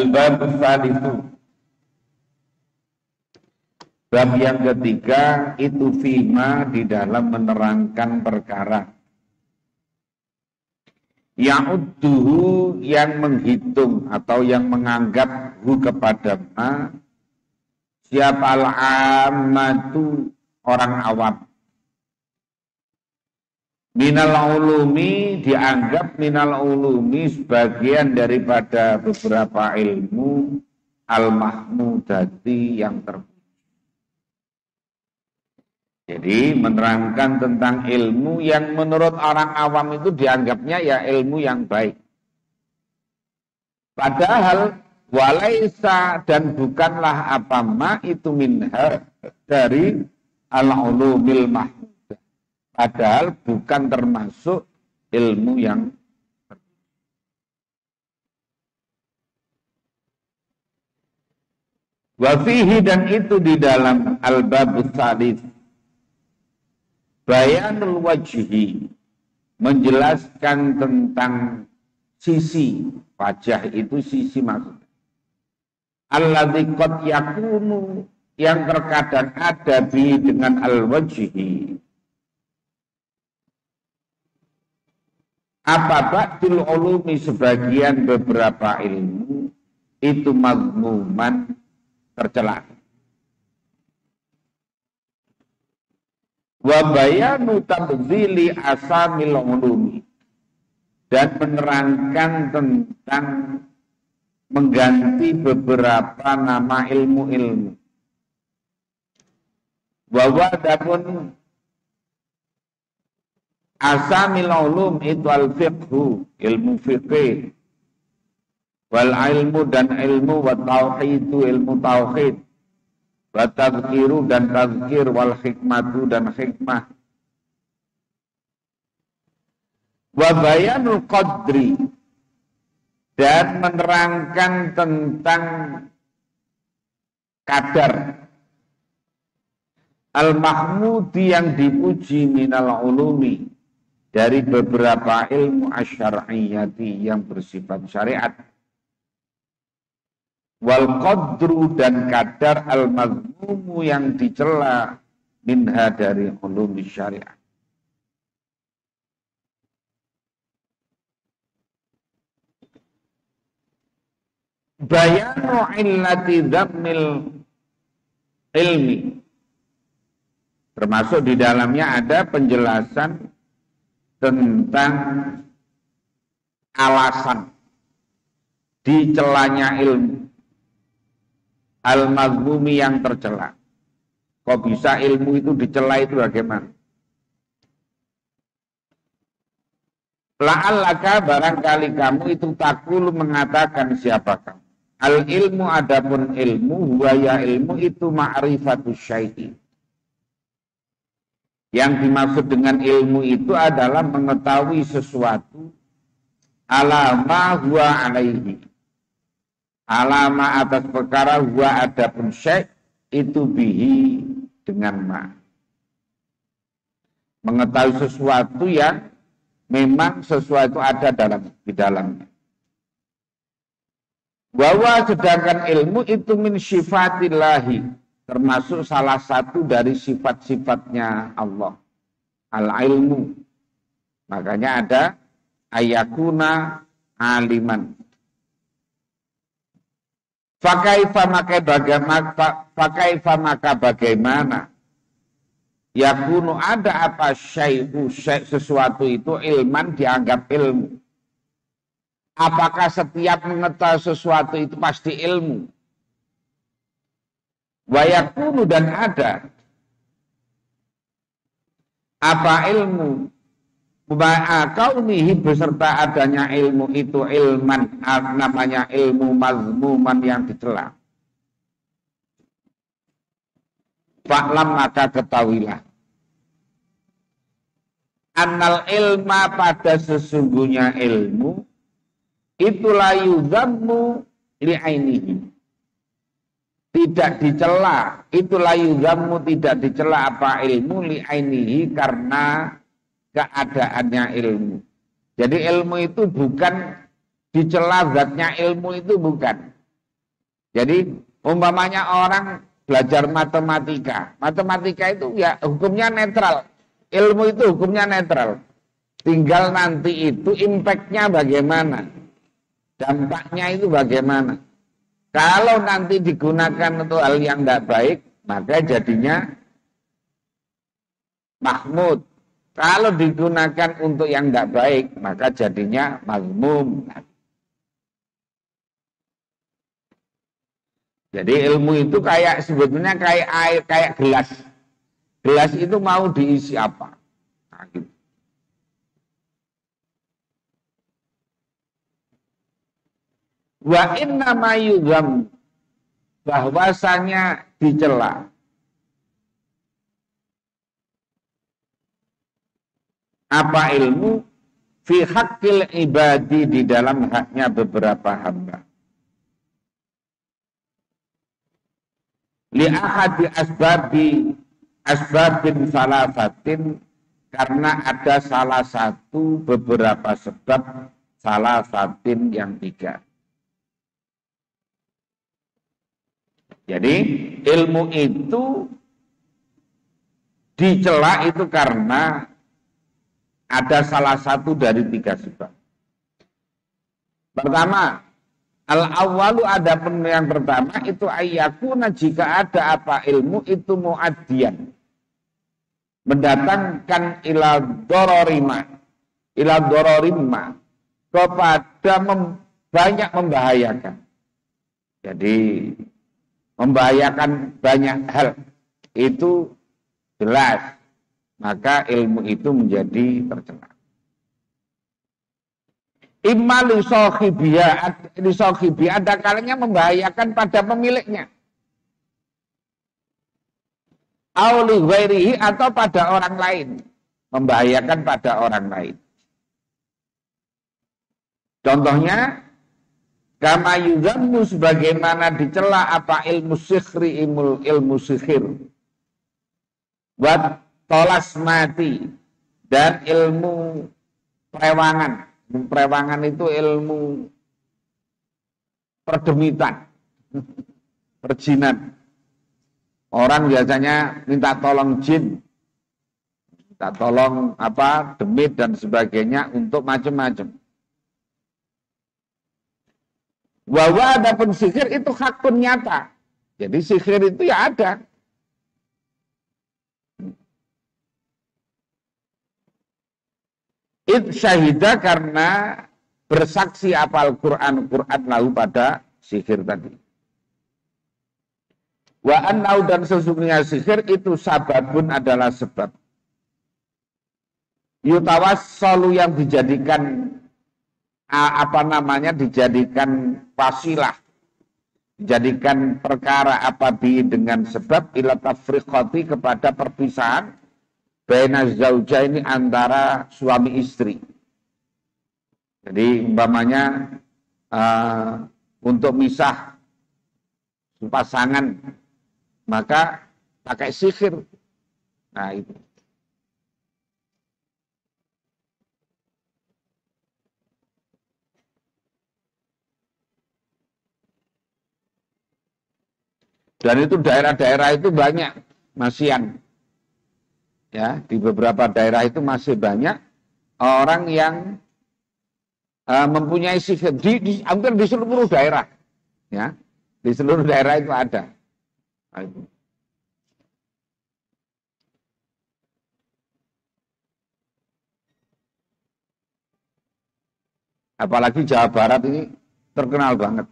Al-babus salisu. Bab yang ketiga itu fima di dalam menerangkan perkara. Ya'udduhu yang menghitung atau yang menganggap hu kepada ma. Siapa al-ammatu orang awam. Minal ulumi dianggap minal ulumi sebagian daripada beberapa ilmu al-mahmudati yang terpuji. Jadi menerangkan tentang ilmu yang menurut orang awam itu dianggapnya ya ilmu yang baik. Padahal walaisa dan bukanlah apa ma itu minha dari al-ulumil mahmudah. Padahal bukan termasuk ilmu yang wa fihi dan itu di dalam al-babus salis bayanul wajhi menjelaskan tentang sisi wajah itu sisi maksudnya. Alladzi qad yakunu yang terkadang ada bi dengan al-wajhi. Apa ba'dul ulumi sebagian beberapa ilmu itu mazmuman tercela. Wa bayanu tabdzili asamil ulumi dan menerangkan tentang mengganti beberapa nama ilmu-ilmu. Wa wadapun asamil ulum itu al-fiqhu ilmu fiqih wal ilmu dan ilmu wa tauhidu ilmu tauhid wa tazkiru dan tazkir wal hikmatu dan hikmah wa bayanul qadri dan menerangkan tentang kadar al-mahmudi yang dipuji minal ulumi dari beberapa ilmu asyariyati yang bersifat syariat wal qadru dan kadar al-mazmumu yang dicela minha dari ulum syariat. Bayanu illati dhammil ilmi termasuk di dalamnya ada penjelasan tentang alasan dicelanya ilmu al-mazmumi yang tercela. Kok bisa ilmu itu dicela itu bagaimana? La'allaka barangkali kamu itu takul mengatakan siapa kamu. Al-ilmu adapun ilmu, huwaya ilmu itu ma'rifatus syai'i. Yang dimaksud dengan ilmu itu adalah mengetahui sesuatu alama huwa alaihi. Alama atas perkara huwa adapun syai' itu bihi dengan ma. Mengetahui sesuatu yang memang sesuatu ada di dalamnya. Bahwa sedangkan ilmu itu min sifatillahi, termasuk salah satu dari sifat-sifatnya Allah. Al-ilmu. Makanya ada ayakuna aliman. Fakaifa maka bagaimana yakunu ada apa syai'u sesuatu itu ilman dianggap ilmu. Apakah setiap mengetahui sesuatu itu pasti ilmu? Wa yakunu dan ada apa ilmu kaunihi beserta adanya ilmu itu ilman namanya ilmu mazmuman yang dicela. Fa'lam maka ketahuilah annal ilma pada sesungguhnya ilmu itu la yuzammu li'ainihi tidak dicela, itu la yuzammu tidak dicela apa ilmu li'ainihi karena keadaannya ilmu. Jadi ilmu itu bukan dicela zatnya ilmu itu bukan. Jadi umpamanya orang belajar matematika. Matematika itu ya hukumnya netral. Ilmu itu hukumnya netral. Tinggal nanti itu impact-nya bagaimana. Dampaknya itu bagaimana. Kalau nanti digunakan untuk hal yang tidak baik, maka jadinya mahmud. Kalau digunakan untuk yang tidak baik, maka jadinya mazmum. Jadi ilmu itu kayak sebetulnya kayak air, kayak gelas. Gelas itu mau diisi apa? Nah, gitu. Wa inna ma yudham, bahwasanya dicela apa ilmu fi haqqil ibadi, di dalam haknya beberapa hamba. Li ahadi asbabin salasatin, karena ada salah satu beberapa sebab salasatin yang tiga. Jadi ilmu itu dicela itu karena ada salah satu dari tiga sebab. Pertama, al-awwalu, ada yang pertama itu ayyakuna, jika ada apa ilmu itu muaddiyan, mendatangkan ila dororima, kepada banyak membahayakan. Jadi membahayakan banyak hal, itu jelas, maka ilmu itu menjadi tercela. Imma li sohibiya, ada kalanya membahayakan pada pemiliknya. Auli ghairihi, atau pada orang lain, membahayakan pada orang lain. Contohnya, kama yudhammu, sebagaimana dicela apa ilmu sihri, ilmu sihir, buat tolas mati, dan ilmu perewangan. Perewangan itu ilmu perdemitan, perjinan. Orang biasanya minta tolong jin, minta tolong demit dan sebagainya untuk macam-macam. Bahwa adapun sihir itu hakun nyata. Jadi sihir itu ya ada. Syahidah, karena bersaksi apa Al-Quran lalu pada sihir tadi. Wa annau, dan sesungguhnya sihir itu sababun, adalah sebab. Yutawassalu, yang dijadikan dijadikan wasilah, dijadikan perkara dengan sebab, ila tafriqati, kepada perpisahan baina zaujaini, antara suami istri. Jadi umpamanya untuk misah pasangan, maka pakai sihir. Nah itu. Dan itu daerah-daerah itu banyak masian. Ya, di beberapa daerah itu masih banyak orang yang mempunyai sihir hampir di seluruh daerah. Ya, di seluruh daerah itu ada. Nah, itu. Apalagi Jawa Barat ini terkenal banget.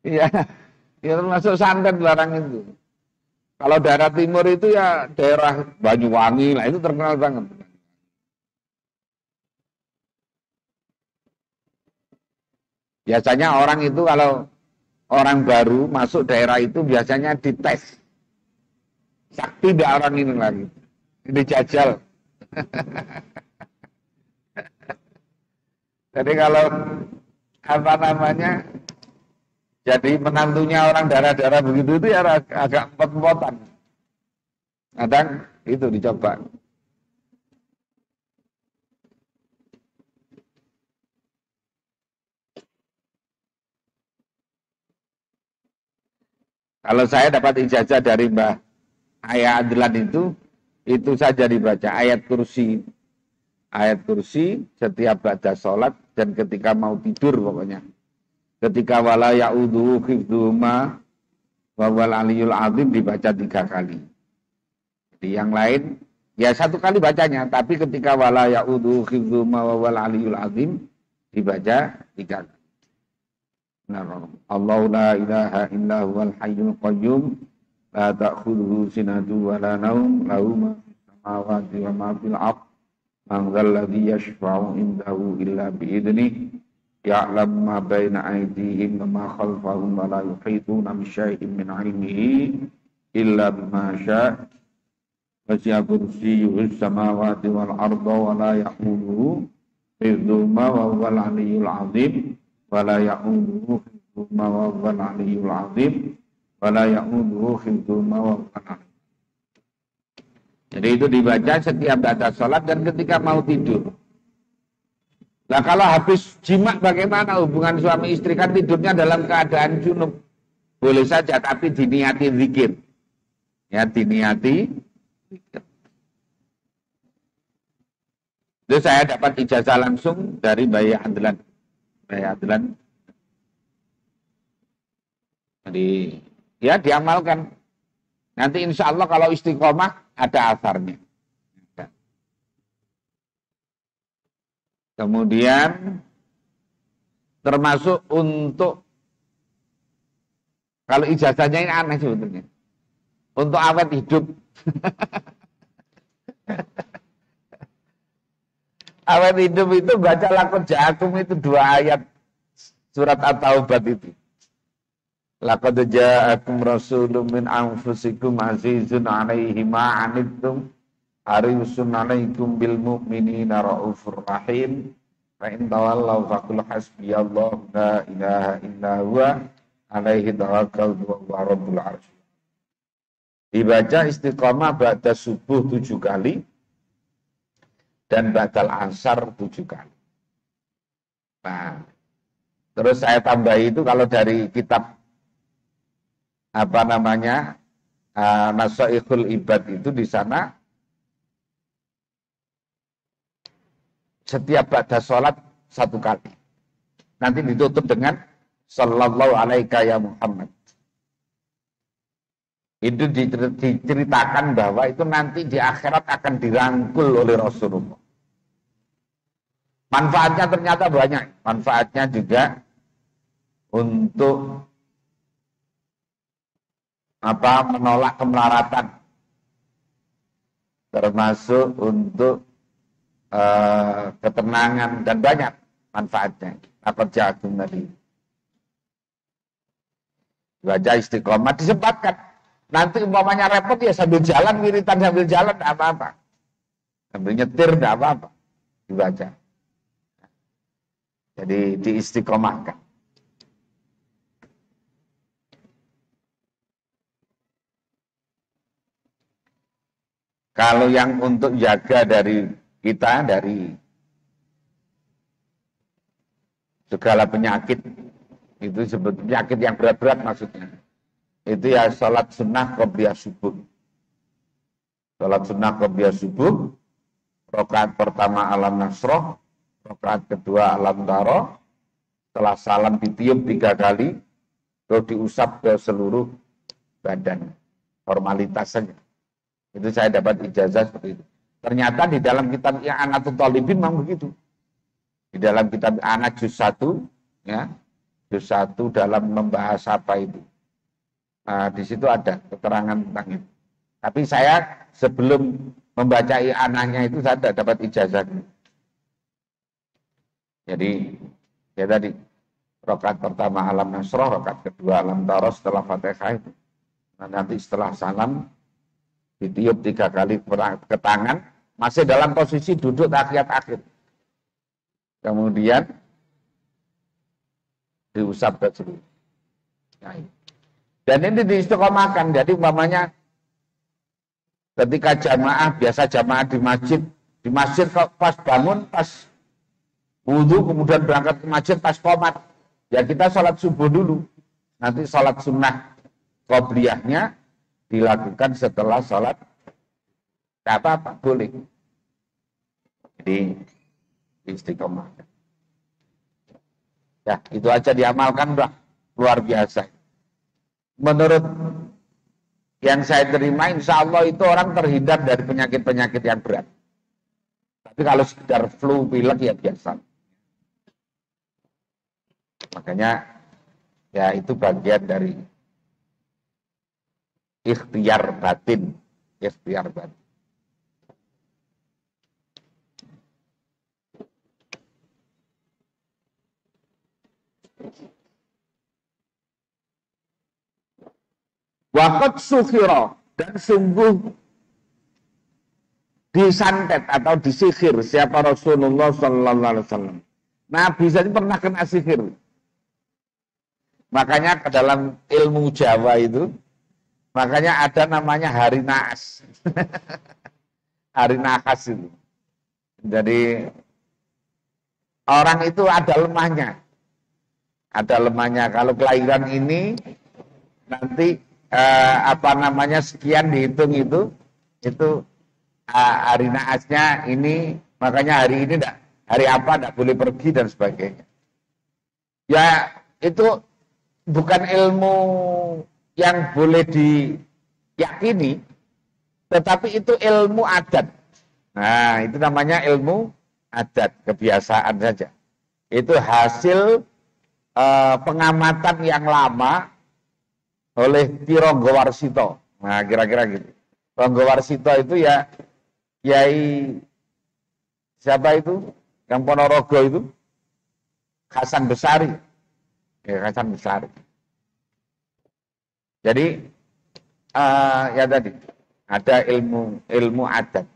Iya. Ya termasuk santet barang itu. Kalau daerah timur itu ya daerah Banyuwangi, lah itu terkenal banget. Biasanya orang itu kalau orang baru masuk daerah itu biasanya dites. Sakti tidak orang ini lagi. Ini jajal. Jadi kalau jadi menantunya orang daerah-daerah begitu itu ya agak empot-empotan. Kadang itu dicoba. Kalau saya dapat ijazah dari Mbah Ayah Adlan itu saja dibaca ayat kursi. Ayat kursi setiap ba'da sholat dan ketika mau tidur pokoknya. Ketika wala ya'udhu khifduhuma wa wal aliyul azim dibaca 3 kali. Jadi yang lain ya 1 kali bacanya, tapi ketika wala ya'udhu khifduhuma wa wal aliyul azim dibaca 3 kali. Allahu la ilaha illa huwal hayyul qayyum la ta'khudhuhu sinatun wa la nawm lahu ma fis samawati wa ma fil ardh man dzal ladzi yashfa'u indahu illa bi idnihi ya'lamu ma baina aydihim wa ma khalfahum wa la yuhituna bi syai'in min 'ilmihi illa bima syaa' wasi'a kursiyyuhu samawati wal ardha wa la ya'uduhu hifdhuhuma wa huwal 'aliyyul 'azim wala ya'uduhu khifduhuma wa huwal 'aliyyul 'azim wala ya'uduhu khifduhuma wa huwal 'aliyyul. Jadi itu dibaca setiap ba'da salat dan ketika mau tidur. Nah kalau habis jima bagaimana hubungan suami istri, kan tidurnya dalam keadaan junub. Boleh saja tapi diniati zikir. Ya diniati zikir. Itu saya dapat ijazah langsung dari Mbah Adlan. Jadi ya diamalkan. Nanti insya Allah kalau istiqomah ada asarnya. Kemudian termasuk untuk kalau ijazahnya ini aneh sebetulnya. Untuk awet hidup. Awet hidup itu baca lakon ja'akum itu 2 ayat surat At-Taubah itu. Laqad ja'akum rasulun min anfusikum azizun 'alaihi ma 'anittum harisun 'alaikum bil mu'minina raufur rahim. Fa in tawallaw faqul hasbiyallahu la ilaha illa huwa 'alaihi tawakkaltu wa huwa rabbul 'arsy. Dibaca istiqamah ba'da subuh 7 kali. Dan ba'dal asar 7 kali. Nah, terus saya tambahi itu kalau dari kitab Nasaikhul Ibad itu di sana setiap ba'da sholat 1 kali. Nanti ditutup dengan sallallahu alaika ya Muhammad. Itu diceritakan bahwa itu nanti di akhirat akan dirangkul oleh Rasulullah. Manfaatnya ternyata banyak. Manfaatnya juga untuk menolak kemelaratan. Termasuk untuk ketenangan dan banyak manfaatnya. Apa jagung tadi. Baca istiqomah disempatkan. Nanti umpamanya repot ya sambil jalan, wiritan sambil jalan, tidak apa-apa. Sambil nyetir, tidak apa-apa. Dibaca. Jadi diistiqomahkan. Kalau yang untuk jaga dari kita, dari segala penyakit, itu sebetulnya penyakit yang berat-berat maksudnya. Itu ya salat sunnah qobliyah subuh. Salat sunnah qobliyah subuh, rakaat pertama alam nasroh, rakaat kedua alam daroh, setelah salam ditiup 3 kali, terus diusap ke seluruh badan. Formalitas saja. Itu saya dapat ijazah seperti itu. Ternyata di dalam kitab I'anatul Talibin memang begitu. Di dalam kitab I'anat juz 1, ya, juz 1 dalam membahas apa itu. Nah, di situ ada keterangan tentang itu. Tapi saya sebelum membaca i'anahnya itu saya tidak dapat ijazah. Jadi ya tadi rakaat pertama alam nasroh, rakaat kedua alam daroh setelah Fatihah itu. Nah, nanti setelah salam ditiup 3 kali ke tangan, masih dalam posisi duduk tahiyat-akhir. Kemudian diusap ke seluruh. Nah, dan ini diistiqomahkan. Jadi umpamanya ketika jamaah, biasa jamaah di masjid pas bangun, pas wudhu, kemudian berangkat ke masjid pas qomat. Ya kita sholat subuh dulu. Nanti sholat sunnah Qobliyahnya dilakukan setelah sholat, tidak apa-apa, boleh. Jadi istiqomah. Ya, itu aja diamalkan, udah luar biasa. Menurut yang saya terima, insya Allah itu orang terhindar dari penyakit-penyakit yang berat. Tapi kalau sekedar flu, pilek ya biasa. Makanya ya itu bagian dari ikhtiar batin. Ikhtiar batin. Waqad sukhira, dan sungguh disantet atau disihir siapa Rasulullah Sallallahu Alaihi Wasallam. Nabi saja pernah kena sihir. Makanya ke dalam ilmu Jawa itu, makanya ada namanya hari naas. Hari nahas itu. Jadi orang itu ada lemahnya. Ada lemahnya. Kalau kelahiran ini nanti sekian dihitung itu hari naasnya ini, makanya hari ini hari apa enggak boleh pergi dan sebagainya. Ya itu bukan ilmu yang boleh diyakini, tetapi itu ilmu adat. Nah, itu namanya ilmu adat, kebiasaan saja. Itu hasil pengamatan yang lama oleh Ki Ranggawarsita. Nah, kira-kira gitu. Ranggawarsita itu ya Kiai siapa itu? Yang Ponorogo itu? Hasan Besari. Ya, Hasan Besari. Jadi ya tadi ada ilmu adat.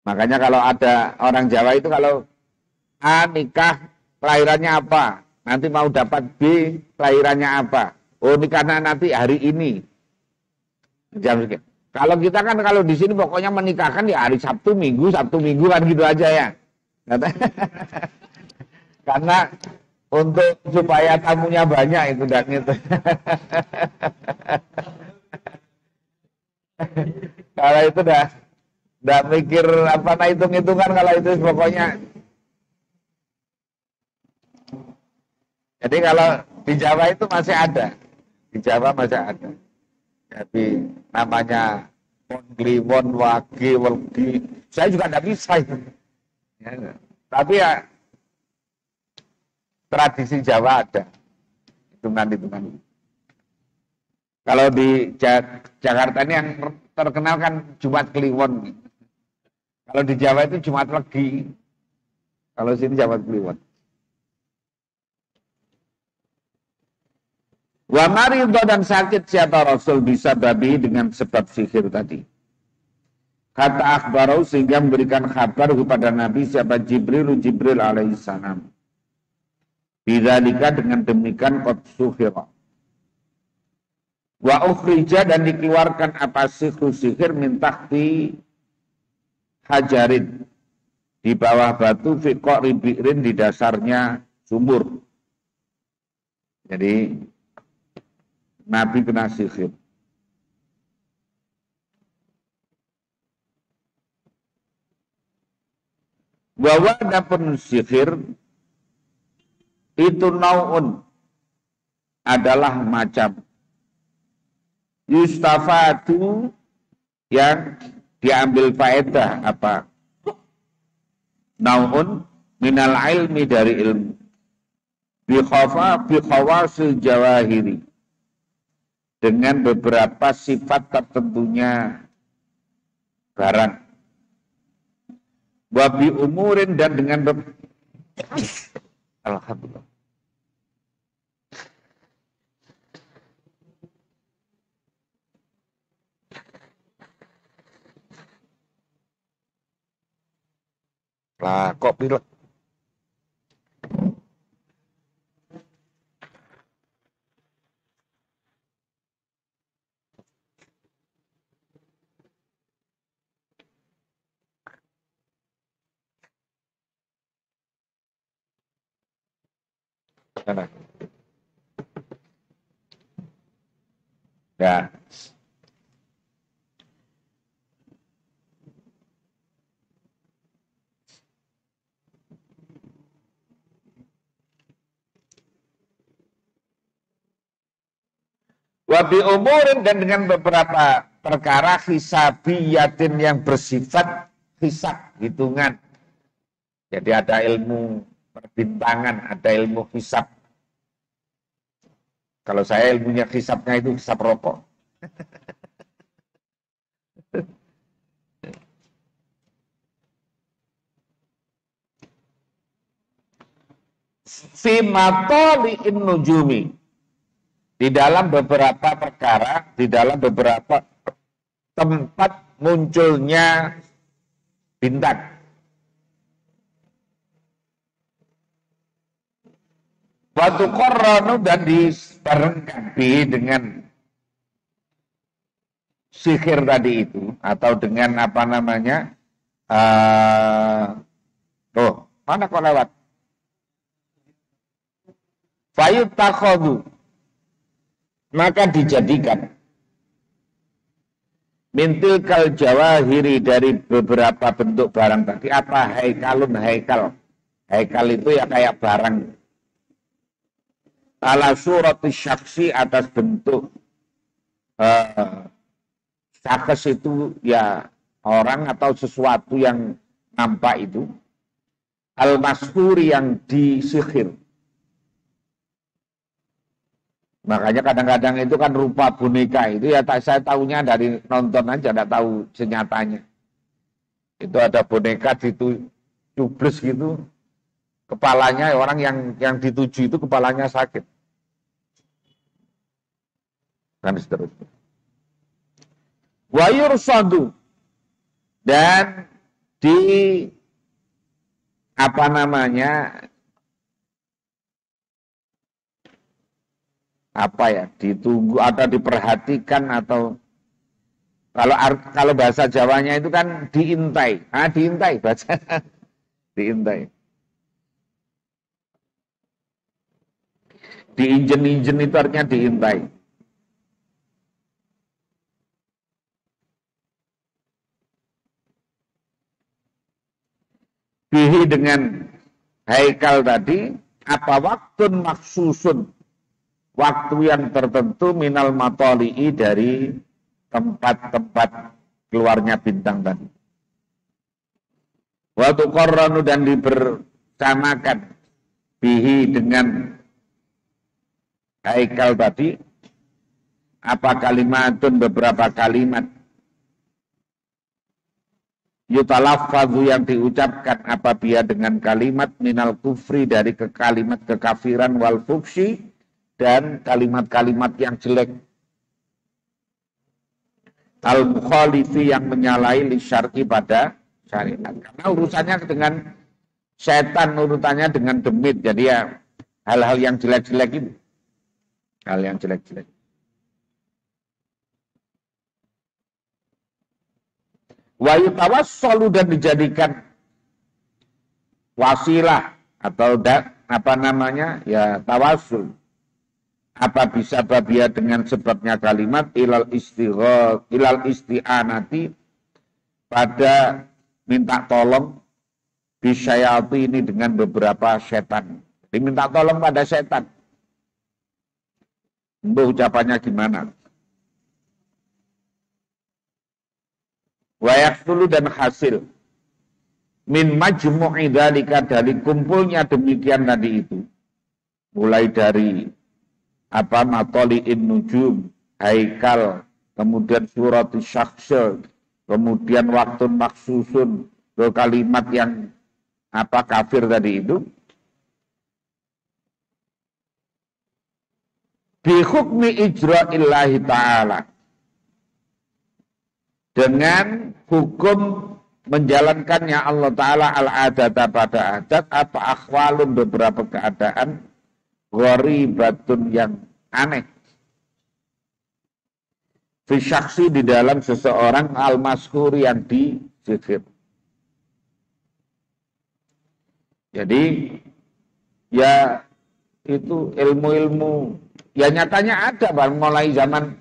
Makanya kalau ada orang Jawa itu kalau A nikah kelahirannya apa, nanti mau dapat B kelahirannya apa. Oh nikahnya nanti hari ini. Jam sekian. Kalau kita kan kalau di sini pokoknya menikahkan ya hari Sabtu Minggu kan gitu aja ya. Karena untuk supaya tamunya banyak itu dan itu. Kalau itu udah mikir hitung-hitungan kalau itu pokoknya. Jadi kalau di Jawa itu masih ada. Di Jawa masih ada. Jadi namanya Kliwon, Wage, Welgi. Saya juga tidak bisa itu. Ya, tapi ya tradisi Jawa ada. Hitungan-hitungan. Kalau di Jakarta ini yang terkenal kan Jumat Kliwon. Kalau di Jawa itu Jumat Legi. Kalau sini Jumat Kliwon. Wa maridho, dan sakit siapa Rasul bisa babi dengan sebab sihir tadi. Kata akhbarau, sehingga memberikan kabar kepada Nabi siapa Jibril alaihissalam. Bidzalika, dengan demikian qad suhira. Wa ukhrija, dan dikeluarkan apa sihir min tahti hajarin, di bawah batu fi qa'ri bi'rin, di dasarnya sumur. Jadi Nabi kena sihir. Bahwa adapun sihir itu nau'un, adalah macam yustafatu, yang diambil faedah apa? Nau'un minal ilmi, dari ilmu. Bi khawasil jawahiri, dengan beberapa sifat tertentunya barang. Wabi umurin, dan dengan alhamdulillah. Lah kok pilek. Sana. Ya. Wabi umurin dan dengan beberapa perkara hisabiyatin yang bersifat hisab, hitungan. Jadi ada ilmu perbintangan, ada ilmu hisab. Kalau saya ilmunya hisabnya itu hisab rokok. Fi matoli'in nujumi. Di dalam beberapa perkara, di dalam beberapa tempat munculnya bintang. Waktu koronu dan dibarengkan dengan sihir tadi itu, atau dengan apa namanya, mana kok lewat? Fayut takhodu. Maka dijadikan mintil kal jawahiri dari beberapa bentuk barang tadi. Apa haikalun haikal? Haikal itu ya kayak barang. Ala surati syaksi atas bentuk syakes itu ya orang atau sesuatu yang nampak itu. Al-mashuri yang disihir. Makanya kadang-kadang itu kan rupa boneka itu ya saya tahunya dari nonton aja, tidak tahu senyatanya. Itu ada boneka ditubles gitu, kepalanya orang yang dituju itu kepalanya sakit. Dan seterusnya. Wa yursadu dan di apa namanya ditunggu atau diperhatikan atau kalau bahasa Jawanya itu kan diintai. Diintai baca. Diintai. Diinjen-injen itu artinya diintai. Bihi dengan haikal tadi apa waktu maksusun, waktu yang tertentu minal matoli'i dari tempat-tempat keluarnya bintang tadi. Waktu koronu dan dibersamakan bihi dengan haikal tadi apa kalimatun beberapa kalimat yutalaffadhu yang diucapkan apabila dengan kalimat minal kufri dari kalimat kekafiran wal fuksi dan kalimat-kalimat yang jelek al-mukhalifi yang menyalahi li syar'i pada syariat. Karena urusannya dengan setan, urutannya dengan demit. Jadi ya hal-hal yang jelek-jelek itu. Hal yang jelek-jelek. Wa yutawassalu dan dijadikan wasilah atau apa namanya ya tawassul apa bisa babia dengan sebabnya kalimat ilal isti'anati pada minta tolong bisyayati ini dengan beberapa setan. Diminta tolong pada setan. Mbah ucapannya gimana? Wayak dulu dan hasil min majmu'i dzalika dari kumpulnya demikian tadi itu. Mulai dari apa matoli'in nujum, haikal, kemudian surat syakhs, kemudian waktu maksusun, kalimat yang apa kafir tadi itu. Bi hukmi ijra'illahi ta'ala. Dengan hukum menjalankannya Allah Ta'ala al-adata pada adat, apa akhwalun beberapa keadaan, ghoribatun yang aneh. Fi syaksi di dalam seseorang al-maskur yang disihir. Jadi ya itu ilmu-ilmu. Ya nyatanya ada, Bang. Mulai zaman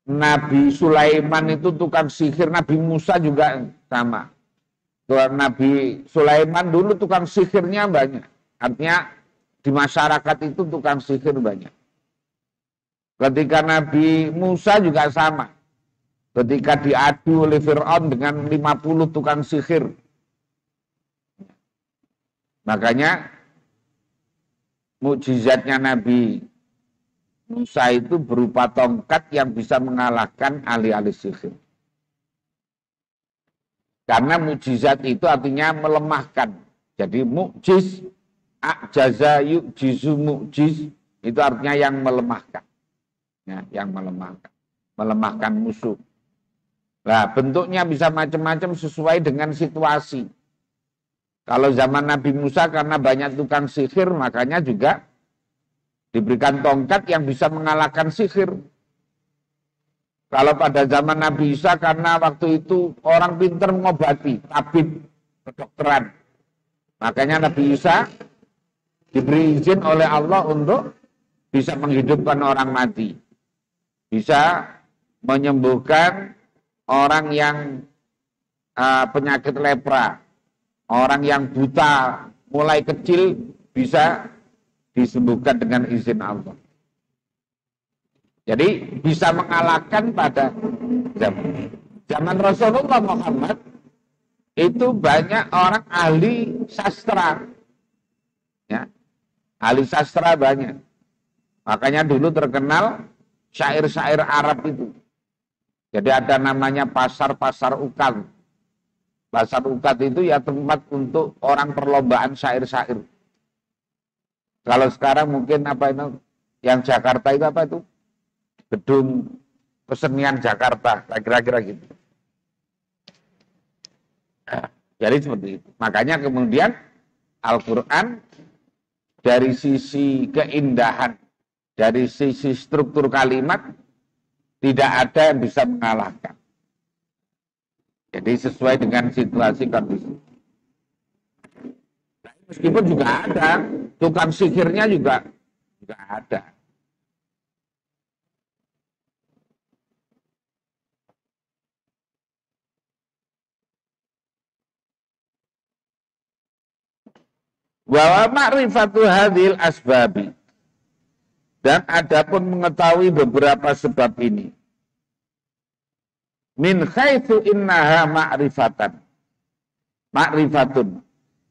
Nabi Sulaiman itu tukang sihir, Nabi Musa juga sama. Nabi Sulaiman dulu tukang sihirnya banyak. Artinya di masyarakat itu tukang sihir banyak. Ketika Nabi Musa juga sama. Ketika diadu oleh Fir'aun dengan 50 tukang sihir. Makanya mukjizatnya Nabi Musa itu berupa tongkat yang bisa mengalahkan ahli-ahli sihir. Karena mukjizat itu artinya melemahkan. Jadi mukjiz, a'jaza yu'jizu mukjiz, itu artinya yang melemahkan. Ya, yang melemahkan musuh. Nah, bentuknya bisa macam-macam sesuai dengan situasi. Kalau zaman Nabi Musa karena banyak tukang sihir, makanya juga diberikan tongkat yang bisa mengalahkan sihir. Kalau pada zaman Nabi Isa karena waktu itu orang pintar mengobati, tabib, kedokteran. Makanya Nabi Isa diberi izin oleh Allah untuk bisa menghidupkan orang mati. Bisa menyembuhkan orang yang penyakit lepra. Orang yang buta mulai kecil bisa disembuhkan dengan izin Allah. Jadi bisa mengalahkan pada zaman Rasulullah Muhammad itu banyak orang ahli sastra. Ya, ahli sastra banyak. Makanya dulu terkenal syair-syair Arab itu. Jadi ada namanya pasar-pasar Ukad. Pasar Ukad itu ya tempat untuk orang perlombaan syair-syair. Kalau sekarang mungkin apa itu yang Jakarta itu apa itu? Gedung Kesenian Jakarta, kira-kira gitu. Jadi seperti itu. Makanya kemudian Al-Quran dari sisi keindahan, dari sisi struktur kalimat, tidak ada yang bisa mengalahkan. Jadi sesuai dengan situasi kondisi. Meskipun juga ada, tukang sihirnya juga ada. Wa ma'rifatu hadhil asbabi. Dan adapun mengetahui beberapa sebab ini. Min haitsu innaha ma'rifatan. Ma'rifatun.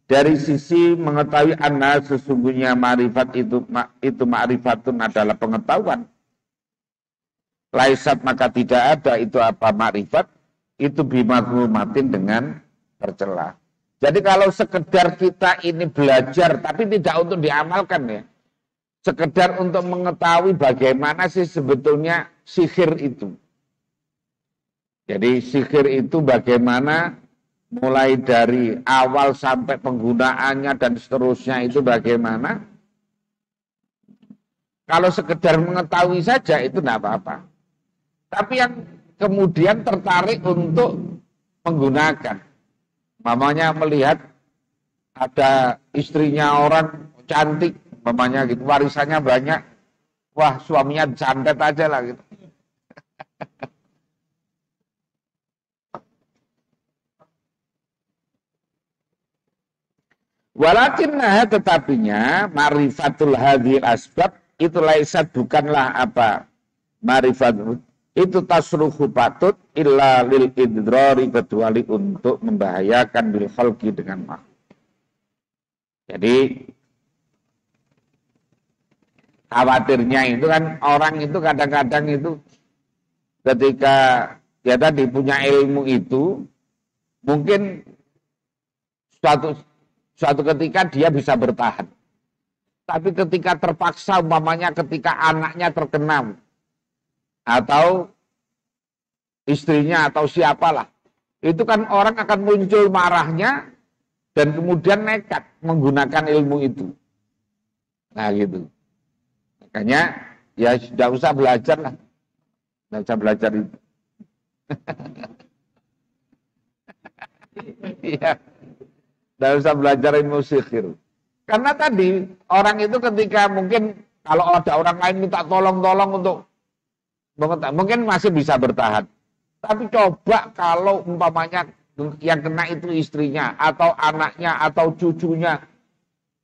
Dari sisi mengetahui anna sesungguhnya ma'rifat itu ma'rifatun adalah pengetahuan. Laisat maka tidak ada itu apa ma'rifat, itu bimaklumatin dengan tercela. Jadi kalau sekedar kita ini belajar tapi tidak untuk diamalkan ya. Sekedar untuk mengetahui bagaimana sih sebetulnya sihir itu. Jadi sihir itu bagaimana mulai dari awal sampai penggunaannya dan seterusnya itu bagaimana. Kalau sekedar mengetahui saja itu tidak apa-apa. Tapi yang kemudian tertarik untuk menggunakan. Mamanya melihat ada istrinya orang cantik, mamanya gitu, warisannya banyak. Wah, suaminya santet aja lah gitu. Walakinnah tetapinya ma'rifatul hadhil asbab itu laisat bukanlah apa ma'rifatul itu tasruhu patut illa lil idrari kecuali untuk membahayakan bil khalqi dengan makhluk. Jadi khawatirnya itu kan orang itu kadang-kadang itu ketika dia tadi punya ilmu itu mungkin suatu ketika dia bisa bertahan. Tapi ketika terpaksa umpamanya ketika anaknya terkena atau istrinya atau siapalah, itu kan orang akan muncul marahnya dan kemudian nekat menggunakan ilmu itu. Nah gitu. Makanya ya sudah usah belajar lah. Tidak usah belajar itu. Iya. Tidak usah belajar ilmu sihir. Karena tadi orang itu ketika mungkin kalau ada orang lain minta tolong-tolong untuk mungkin masih bisa bertahan. Tapi coba kalau umpamanya yang kena itu istrinya atau anaknya atau cucunya,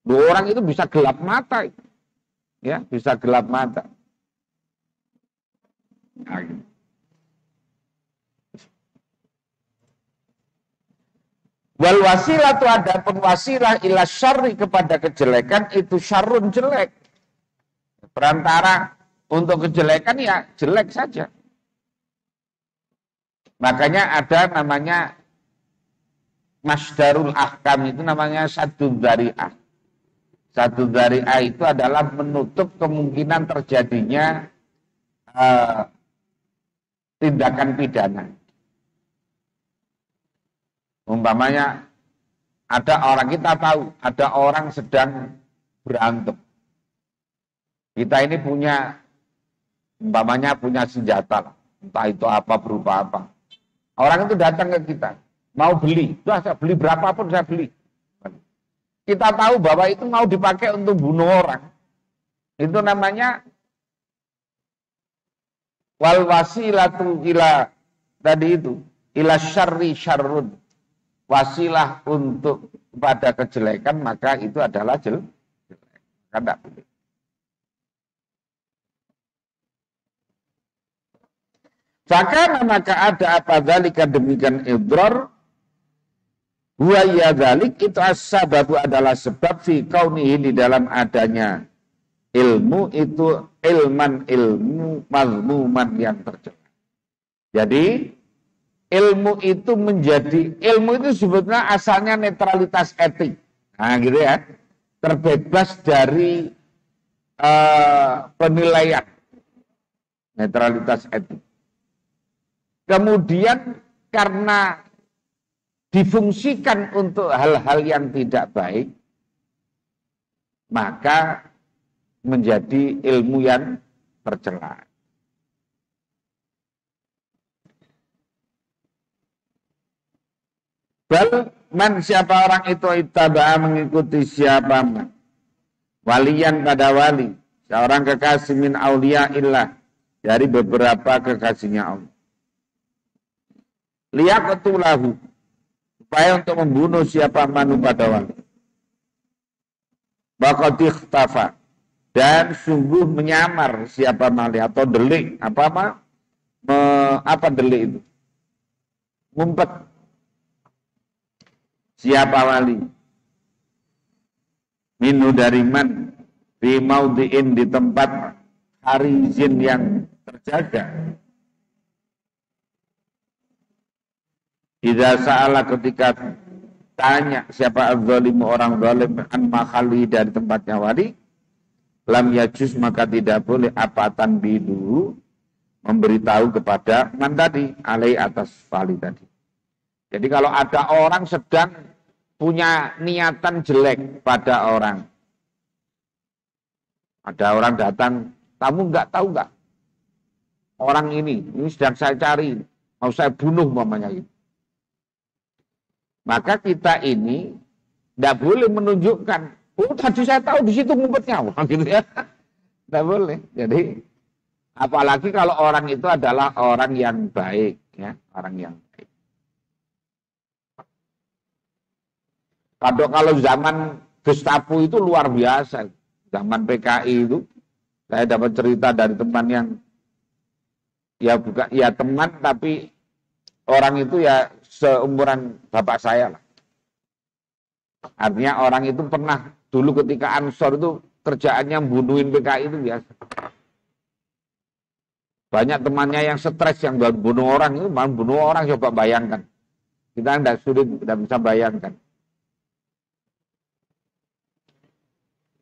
dua orang itu bisa gelap mata, ya bisa gelap mata. Nah, gitu. Wal wasilah itu ada penwasilah ila syarri kepada kejelekan itu syarrun jelek. Perantara untuk kejelekan ya jelek saja. Makanya ada namanya masdarul ahkam itu namanya satu dzari'ah. Satu dzari'ah itu adalah menutup kemungkinan terjadinya tindakan pidana. Umpamanya ada orang, kita tahu ada orang sedang berantem. Kita ini punya, umpamanya punya senjata, entah itu apa berupa apa. Orang itu datang ke kita, mau beli, saya beli berapapun saya beli. Kita tahu bahwa itu mau dipakai untuk bunuh orang. Itu namanya wal wasilatu ila tadi itu ila syarri syarrun. Wasilah untuk pada kejelekan maka itu adalah jelek. Kan tidak boleh. Maka ada apa dzalika demikian idrar huwa ya dzalik itu as-sababu adalah sebab fi kaunihi di dalam adanya ilmu itu ilmu mazmuman yang tercela. Jadi ilmu itu sebetulnya asalnya netralitas etik. Nah gitu ya. Terbebas dari penilaian. Netralitas etik. Kemudian karena difungsikan untuk hal-hal yang tidak baik, maka menjadi ilmu yang tercela. Bal man siapa orang itu ittaba'a mengikuti siapa man waliyan pada wali seorang kekasih min auliya illah dari beberapa kekasihnya Allah liyaqtulahu supaya untuk membunuh siapa manu pada wali baqad ikhtafa dan sungguh menyamar siapa mali atau delik apa delik itu ngumpet siapa wali minu dari man di maudhi'in di tempat harizin yang terjaga. Idza sa'ala ketika tanya siapa az-zalimu orang zalim an makhali dari tempatnya wali lam yajuz maka tidak boleh apatan bidu memberitahu kepada man tadi alai atas wali tadi. Jadi kalau ada orang sedang punya niatan jelek pada orang. Ada orang datang, kamu nggak tahu nggak? Orang ini sedang saya cari, mau saya bunuh mamanya ini. Maka kita ini tidak boleh menunjukkan, oh tadi saya tahu di situ ngumpetnya, gitu ya. Tidak boleh. Jadi apalagi kalau orang itu adalah orang yang baik, ya, orang yang baik. Kalau zaman Gestapo itu luar biasa, zaman PKI itu, saya dapat cerita dari teman yang ya teman tapi orang itu ya seumuran bapak saya lah. Artinya orang itu pernah dulu ketika Ansor itu kerjaannya bunuhin PKI itu biasa. Banyak temannya yang stres yang bunuh orang itu, malah bunuh orang coba bayangkan. Kita tidak bisa bayangkan.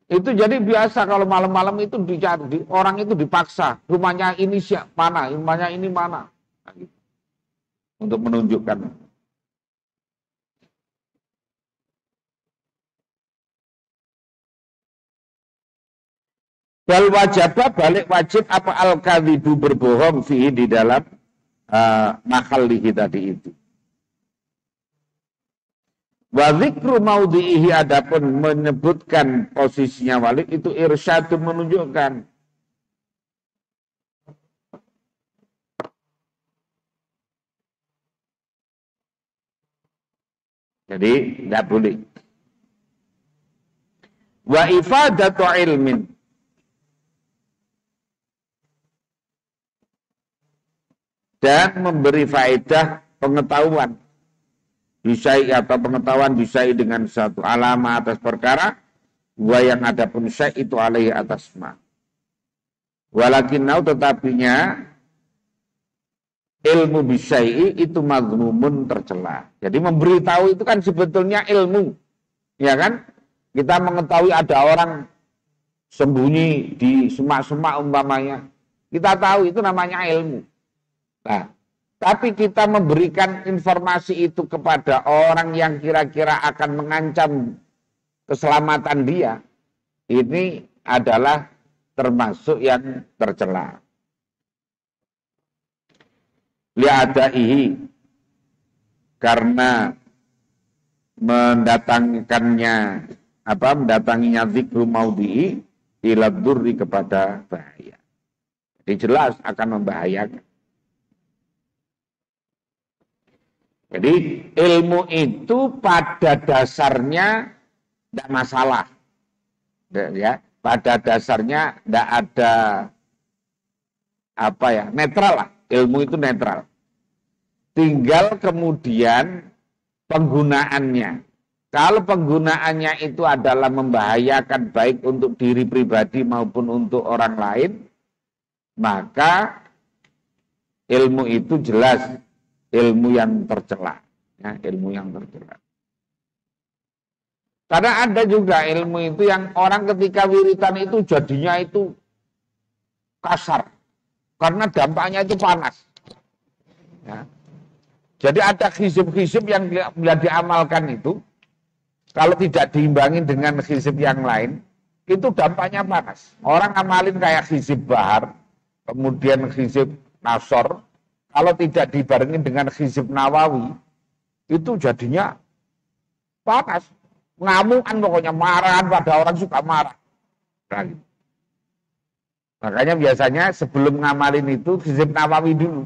Itu jadi biasa kalau malam-malam itu dicari, orang itu dipaksa, rumahnya ini mana, rumahnya ini mana. Nah, gitu. Untuk menunjukkan. Bal wajibah balik wajib apa al-kadhibu berbohong fihi di dalam makhalihi tadi itu. Wa dzikru maudhi'ihi, adapun menyebutkan posisinya walid itu irsyadun, menunjukkan. Jadi tidak boleh. Wa ifadatu ilmin, dan memberi faedah pengetahuan bisai atau pengetahuan bisai dengan satu alama atas perkara, wa yang ada pun syai itu alaihi atas ma. Walakinnau, tetapinya ilmu bisai itu mazmumun, tercela. Jadi memberitahu itu kan sebetulnya ilmu, ya kan? Kita mengetahui ada orang sembunyi di semak-semak umpamanya, kita tahu itu namanya ilmu. Nah, tapi kita memberikan informasi itu kepada orang yang kira-kira akan mengancam keselamatan dia, ini adalah termasuk yang tercela. Li'adaihi, karena mendatanginya zikru maudhi'i ila dzurri, kepada bahaya. Jadi jelas akan membahayakan. Jadi ilmu itu pada dasarnya tidak masalah, ya. Pada dasarnya tidak ada netral lah. Ilmu itu netral. Tinggal kemudian penggunaannya. Kalau penggunaannya itu adalah membahayakan baik untuk diri pribadi maupun untuk orang lain, maka ilmu itu jelas ilmu yang tercela, ya, ilmu yang tercela. Karena ada juga ilmu itu yang orang ketika wiritan itu jadinya itu kasar, karena dampaknya itu panas. Ya. Jadi ada hizib-hizib yang bila diamalkan itu, kalau tidak diimbangi dengan hizib yang lain, itu dampaknya panas. Orang amalin kayak hizib bahar, kemudian hizib nasor, kalau tidak dibarengi dengan hizib nawawi, itu jadinya panas. Ngamukan pokoknya, marahan pada orang suka marah. Nah, gitu. Makanya biasanya sebelum ngamalin itu hizib nawawi dulu.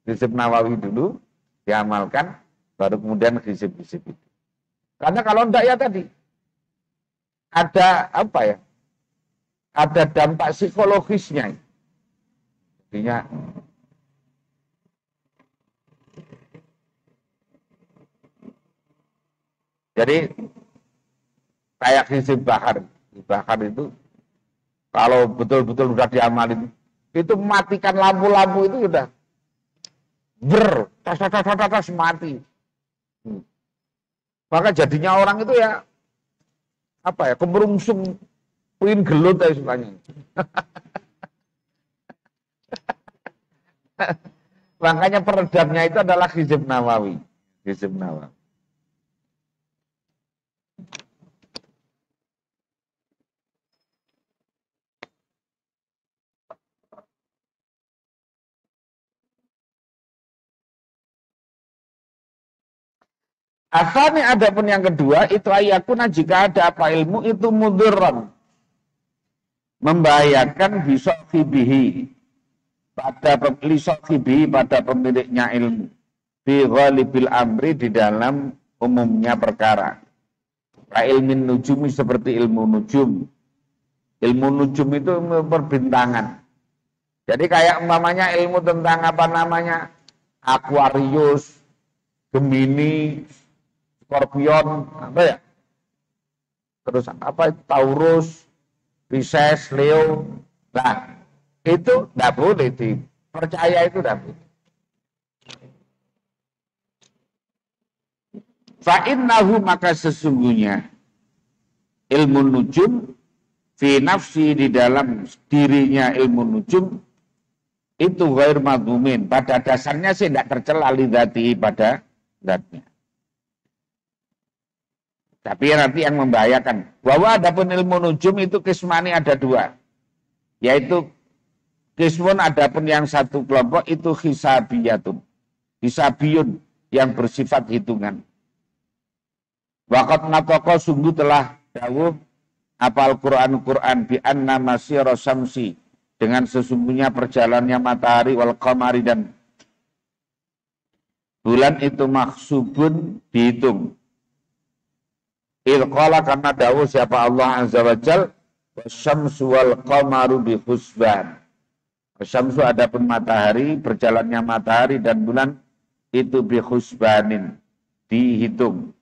Hizib nawawi dulu diamalkan, baru kemudian hizib-hizib itu. Karena kalau enggak ya tadi, ada ada dampak psikologisnya. Artinya, jadi kayak hizib bahar itu kalau betul-betul sudah diamalin, itu matikan lampu-lampu itu sudah tas mati. Maka jadinya orang itu ya kemerungsung, pengen gelut ya istilahnya. Makanya peredamnya itu adalah hizib nawawi. Hizib nawawi. Asani, adapun yang kedua itu ayakuna, jika ada apa ilmu itu mudurran, membahayakan bisofibihi, pada pemiliknya ilmu, bi ghalibil amri, di dalam umumnya perkara. Ilmin nujumi, seperti ilmu nujum. Ilmu nujum itu perbintangan. Jadi kayak umpamanya ilmu tentang Aquarius, Gemini, Scorpion, terus Taurus, Pisces, Leo. Nah, itu tidak boleh dipercaya, itu tidak boleh. Fa'innahu, maka sesungguhnya ilmu nujum fi nafsi, di dalam dirinya ilmu nujum itu ghair madhumin, pada dasarnya sih tidak tercela lidzati, pada zatnya. Tapi nanti yang membahayakan, bahwa adapun ilmu nujum itu kismani, ada dua, yaitu kismun, adapun yang satu kelompok itu hisabiyun, yang bersifat hitungan. Waqad natoko sungguh telah dawuh apa Al-Quran bi anna masyira syamsi dengan sesungguhnya perjalanannya matahari wal qamari dan bulan itu maksubun dihitung. Ilqala karena dawuh siapa Allah Azza wa Jal wasyamsu wal qamaru bi husban. Wasyamsu adapun matahari, berjalannya matahari dan bulan itu bi husbanin dihitung.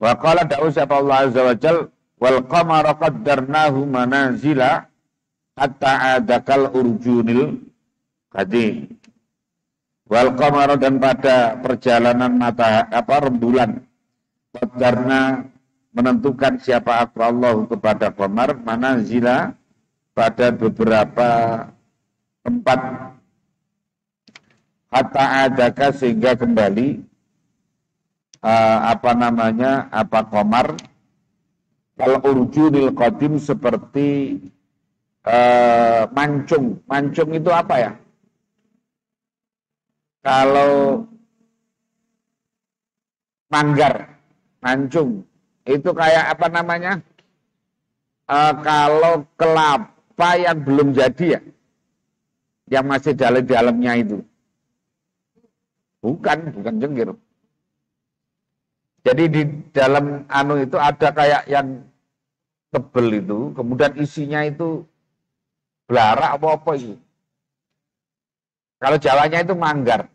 Wa qala da'u siapa Allah Azza wa Jal wal qamara qaddarnahu manazila hatta adakal urjunil qadim. Wal qamara dan pada perjalanan rembulan qaddarna menentukan siapa Allah kepada qamar manazila pada beberapa tempat hatta adaka sehingga kembali qamar kal urjunil qadim seperti mancung. Mancung itu apa ya? Kalau manggar, mancung itu kayak apa namanya? Kalau kelapa yang belum jadi ya, yang masih dalamnya itu. Bukan jengkir. Jadi di dalam itu ada kayak yang tebel itu, kemudian isinya itu belara apa itu. Kalau Jawanya itu manggar.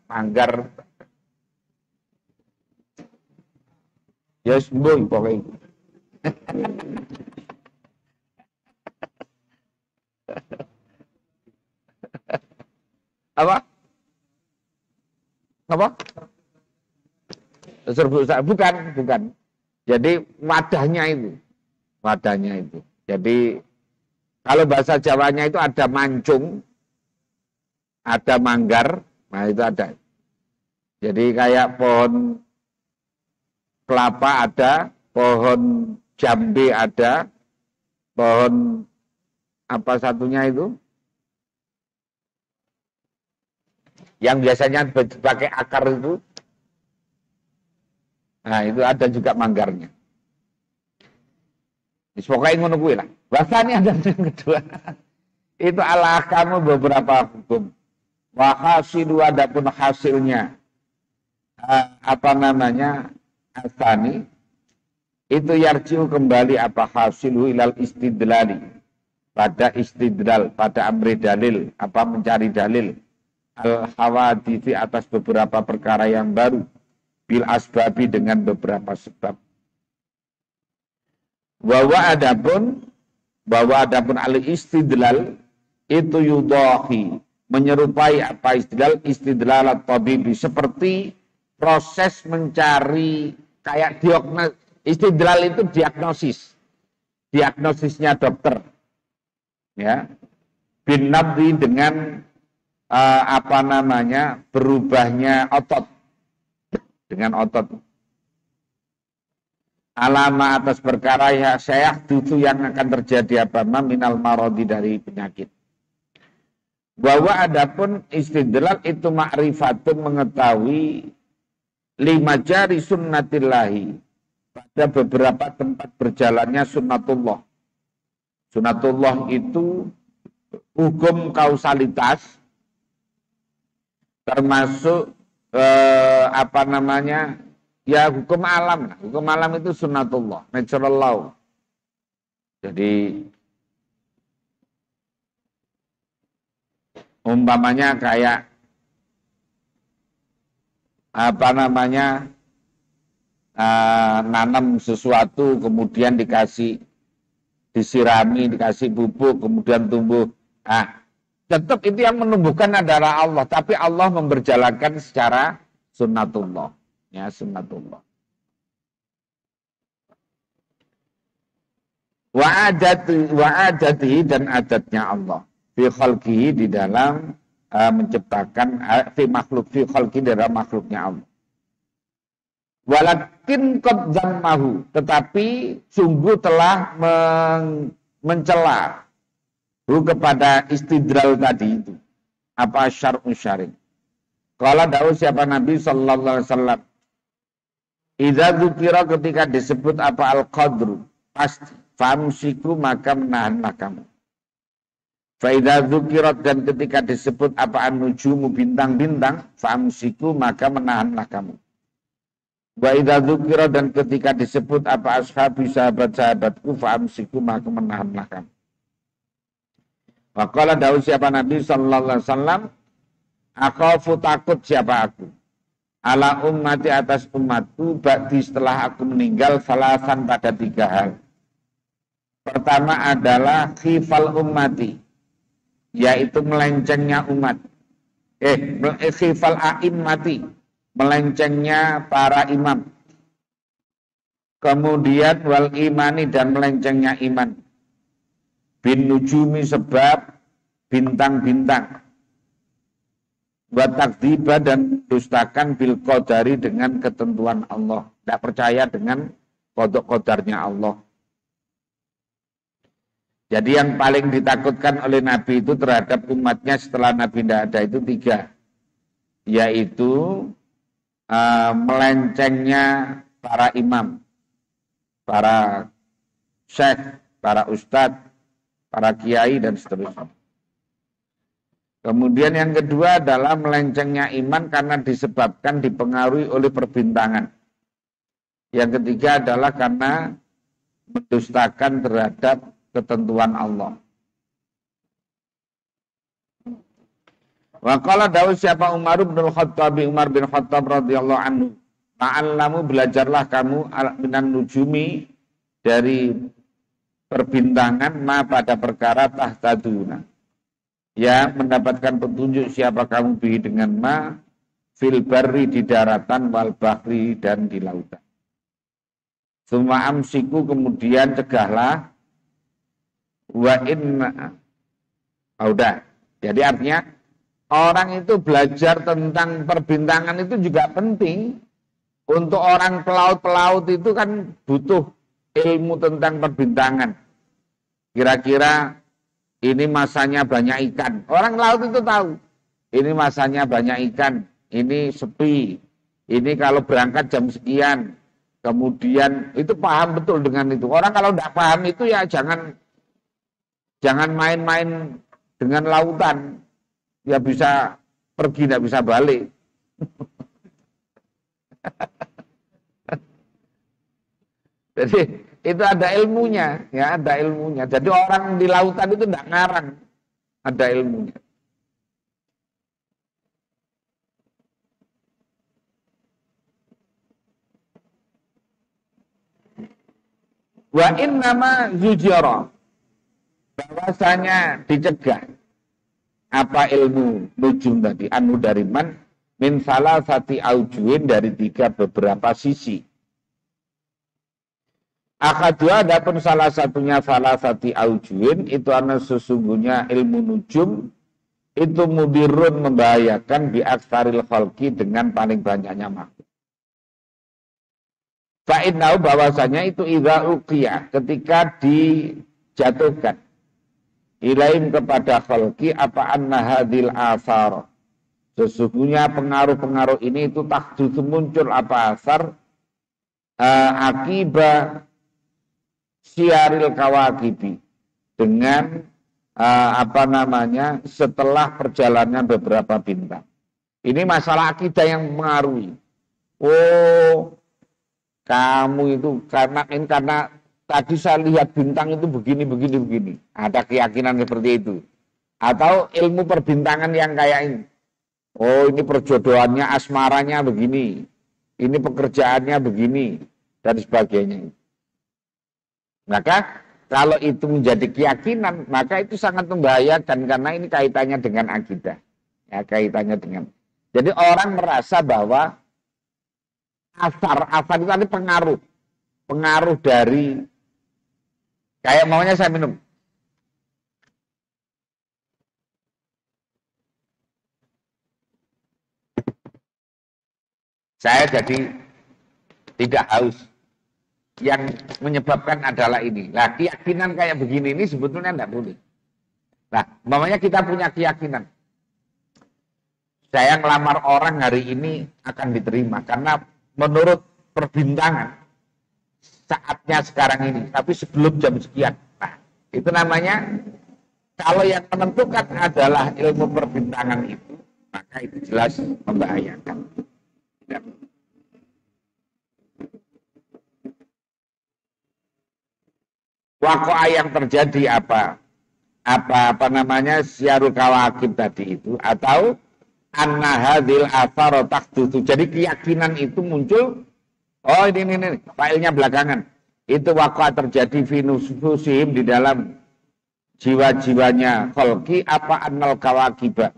Ya sembuh pokoknya. Apa? Bukan. Jadi wadahnya itu. Jadi kalau bahasa Jawanya itu ada mancung, ada manggar, nah itu ada. Jadi kayak pohon kelapa ada, pohon jambe ada, pohon apa satunya itu? Yang biasanya pakai akar itu. Nah, itu ada juga manggarnya. Pokoknya ngono kuwi lah. Bahasanya ada yang kedua. Itu Allah kamu beberapa hukum. Wa hasilu adapun hasilnya asani itu yarjiu kembali apa hasilu ilal istidlali pada istidlal pada amri dalil mencari dalil al hawadithi atas beberapa perkara yang baru bil asbabi dengan beberapa sebab. Bahwa adapun al istidlal itu yudahi menyerupai apa istidlal at-tabibi seperti proses mencari kayak istidlal itu diagnosisnya dokter ya bin nabdi dengan berubahnya otot dengan otot alama atas perkara ya syayah itu yang akan terjadi minal marodi dari penyakit. Bahwa adapun istidlal itu ma'rifatun mengetahui lima jari sunnatillahi pada beberapa tempat berjalannya sunnatullah. Sunnatullah itu hukum kausalitas termasuk hukum alam. Hukum alam itu sunnatullah, natural law. Jadi umpamanya kayak nanam sesuatu kemudian disirami, dikasih pupuk, kemudian tumbuh. Tetap itu yang menumbuhkan adalah Allah, tapi Allah memberjalankan secara sunnatullah. Ya, sunnatullah. Wa adatihi dan adatnya Allah. Fi khalqihi di dalam menciptakan fi khalqihi dalam makhluknya Allah. Walakin qad zammahu, tetapi sungguh telah mencela kepada istidlal tadi itu. Apa syar'un syari'. Qala da'u siapa Nabi sallallahu alaihi wasallam. Idza dzukira ketika disebut apa al-qadru, pasti famsiku maka menahanlah kamu. Fa idza dzukira dan ketika disebut apa an-nujumu bintang-bintang, famsiku maka menahanlah kamu. Wa idza dzukira dan ketika disebut apa ashabi sahabat-sahabatku, famsiku maka menahanlah kamu. Wa qala dawu siapa Nabi sallallahu alaihi wasallam, akhafu takut siapa aku. Ala ummati atas umatku ba'di setelah aku meninggal salasan pada 3 hal. Pertama adalah khifal ummati, yaitu melencengnya umat. Khifal a'immati, melencengnya para imam. Kemudian wal imani dan melencengnya iman. Bin nujumi sebab bintang-bintang. Wa takdziba dan dustakan bil qadari dengan ketentuan Allah. Tidak percaya dengan qada qadarnya Allah. Jadi yang paling ditakutkan oleh Nabi itu terhadap umatnya setelah Nabi tidak ada itu 3. Yaitu melencengnya para imam, para syekh, para ustadz, para kiai dan seterusnya. Kemudian yang kedua adalah melencengnya iman karena disebabkan dipengaruhi oleh perbintangan. Yang ketiga adalah karena mendustakan terhadap ketentuan Allah. Wa qala dawu siapa Umar bin Khattab radhiyallahu anhu, ta'allamu belajarlah kamu minan nujumi dari perbintangan ma pada perkara tahtaduna. Ya mendapatkan petunjuk siapa kamu bihi dengan ma fil barri di daratan wal bahri dan di lautan. Suma amsiku kemudian cegahlah wa inna. Udah. Jadi artinya orang itu belajar tentang perbintangan itu juga penting. Untuk orang pelaut-pelaut itu kan butuh ilmu tentang perbintangan. Kira-kira ini masanya banyak ikan. Orang laut itu tahu. Ini masanya banyak ikan. Ini sepi. Ini kalau berangkat jam sekian. Kemudian itu paham betul dengan itu. Orang kalau tidak paham itu ya jangan main-main dengan lautan. Ya bisa pergi, tidak bisa balik. Jadi itu ada ilmunya, ya ada ilmunya. Jadi orang di lautan itu tidak ngarang, ada ilmunya. Wa innama zujara, bahwasanya dicegah apa ilmu nujum tadi anu dari man min salasati aujuin dari 3 beberapa sisi. Akadua adapun salah satunya salasati aujuin itu anu sesungguhnya ilmu nujum itu mudirun membahayakan bi aksaril khalqi dengan paling banyaknya makhluk. Fa'innahu bahwasanya itu idza uqiya ketika dijatuhkan ilaim kepada khalqi apa anna hadil asar. Sesungguhnya pengaruh-pengaruh ini itu takdusu muncul apa asar akibat siaril kawakibi dengan setelah perjalanan beberapa bintang. Ini masalah akidah yang mengaruhi. Oh, kamu itu karena tadi saya lihat bintang itu begini. Ada keyakinan seperti itu. Atau ilmu perbintangan yang kayak ini. Oh, ini perjodohannya, asmaranya begini. Ini pekerjaannya begini. Dan sebagainya. Maka kalau itu menjadi keyakinan, maka itu sangat membahayakan. Karena ini kaitannya dengan akidah. Ya, kaitannya dengan. Jadi orang merasa bahwa asar itu tadi pengaruh. Pengaruh dari kayak maunya saya minum. Saya jadi tidak haus. Yang menyebabkan adalah ini. Nah, keyakinan kayak begini ini sebetulnya tidak boleh. Nah, umpamanya kita punya keyakinan. Saya ngelamar orang hari ini akan diterima. Karena menurut perbintangan saatnya sekarang ini, tapi sebelum jam sekian. Nah, itu namanya kalau yang menentukan adalah ilmu perbintangan itu, maka itu jelas membahayakan. Ya. Wakoa yang terjadi apa namanya syarul kawakib tadi itu, atau anna hadil atharo takdutu. Jadi keyakinan itu muncul, oh ini failnya belakangan. Itu wakoa terjadi finususim di dalam jiwa-jiwanya kholki apa annal kawakibah.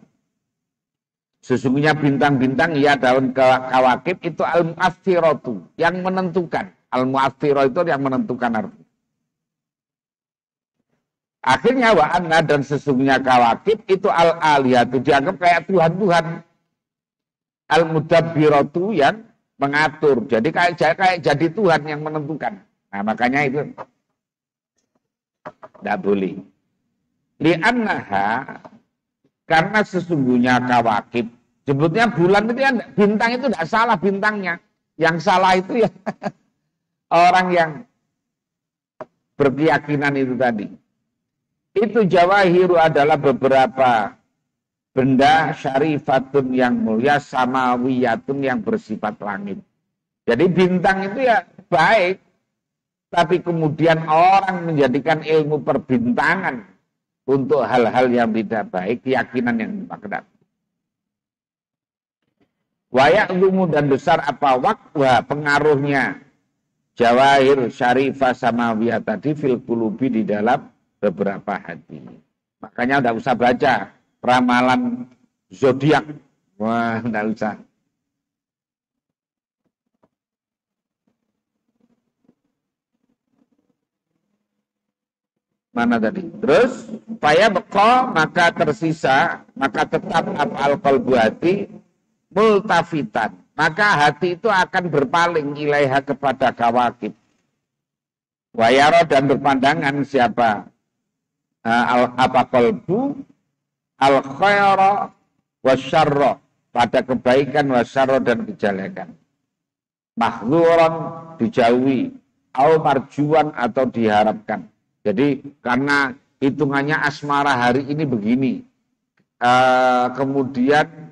Sesungguhnya bintang-bintang ya daun kawakib itu al-mu'athiratu, yang menentukan. Al-mu'athirah itu yang menentukan arti. Akhirnya wa anna dan sesungguhnya kawakib itu al-aliyatu, dianggap kayak Tuhan-Tuhan. Al-mudabbiratu yang mengatur. Jadi kayak jadi Tuhan yang menentukan. Nah, makanya itu tidak boleh. Li'annaha, karena sesungguhnya kawakib, sebutnya bulan itu ya, bintang itu tidak salah bintangnya. Yang salah itu ya orang yang berkeyakinan itu tadi. Itu jawahiru adalah beberapa benda syarifatun yang mulia, samawiyatun yang bersifat langit. Jadi bintang itu ya baik, tapi kemudian orang menjadikan ilmu perbintangan untuk hal-hal yang tidak baik, keyakinan yang tidak. Wayaklumu dan besar apa wakwa pengaruhnya jawahir syarifah samawiyah tadi fil qulubi di dalam beberapa hati. Makanya tidak usah baca ramalan zodiak. Wah, tidak usah. Mana tadi? Terus, faya beko, maka tersisa, maka tetap af'al qalbu hati multafitan. Maka hati itu akan berpaling ilaiha kepada kawakib. Wayaro dan berpandangan siapa? Apa qalbu al khaira wasyarra, pada kebaikan wasyarra dan kejelekan. Mahzuran dijauhi, au marjuan atau diharapkan. Jadi karena hitungannya asmara hari ini begini, kemudian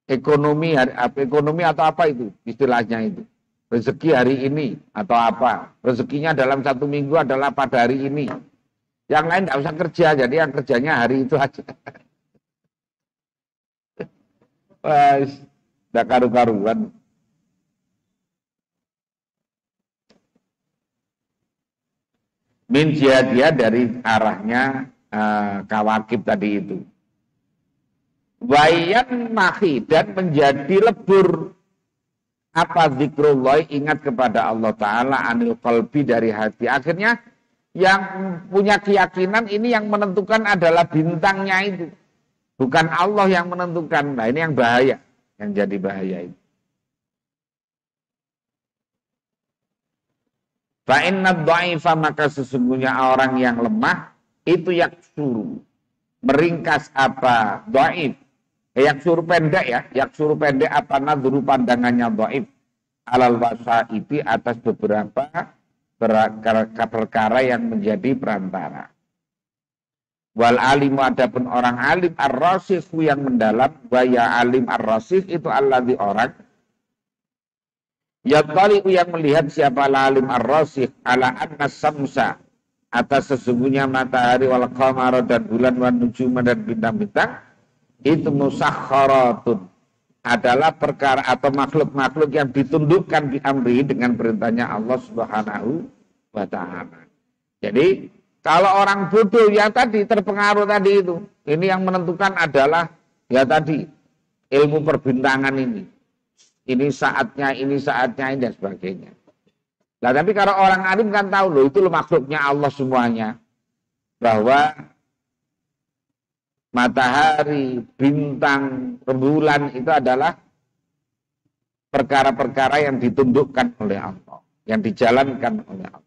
ekonomi atau apa itu istilahnya itu, rezeki hari ini atau apa, rezekinya dalam 1 minggu adalah pada hari ini. Yang lain tidak usah kerja, jadi yang kerjanya hari itu aja. Wah, tidak karu-karuan. Min jihadiyah dari arahnya kawakib tadi itu. Wayan mahi dan menjadi lebur apa zikrullah, ingat kepada Allah Ta'ala anil qalbi dari hati. Akhirnya yang punya keyakinan ini yang menentukan adalah bintangnya itu. Bukan Allah yang menentukan. Nah ini yang bahaya. Yang jadi bahaya itu. Fa'inna dha'ifa, maka sesungguhnya orang yang lemah itu yaksuru. Meringkas apa? Dha'if. Yaksuru pendek ya. Yaksuru pendek apa? Nadhuru pandangannya dha'if. Alal wasaiti atas beberapa perkara yang menjadi perantara. Wal alimu adapun orang alim ar-rasikh yang mendalam, wa ya alim ar-rasikh itu alladzi orang yattali'u yang melihat siapa alim ar-rasikh ala anna samsa atas sesungguhnya matahari wal qamara dan bulan wan nujuma dan bintang-bintang itu musakharatun adalah perkara atau makhluk-makhluk yang ditundukkan di amri dengan perintahnya Allah Subhanahu wa ta'ala. Jadi kalau orang bodoh yang tadi terpengaruh tadi itu, ini yang menentukan adalah ya tadi ilmu perbintangan ini. Ini saatnya, ini dan sebagainya. Nah, tapi kalau orang alim kan tahu loh, itu loh makhluknya Allah semuanya. Bahwa matahari, bintang, rembulan itu adalah perkara-perkara yang ditundukkan oleh Allah, yang dijalankan oleh Allah.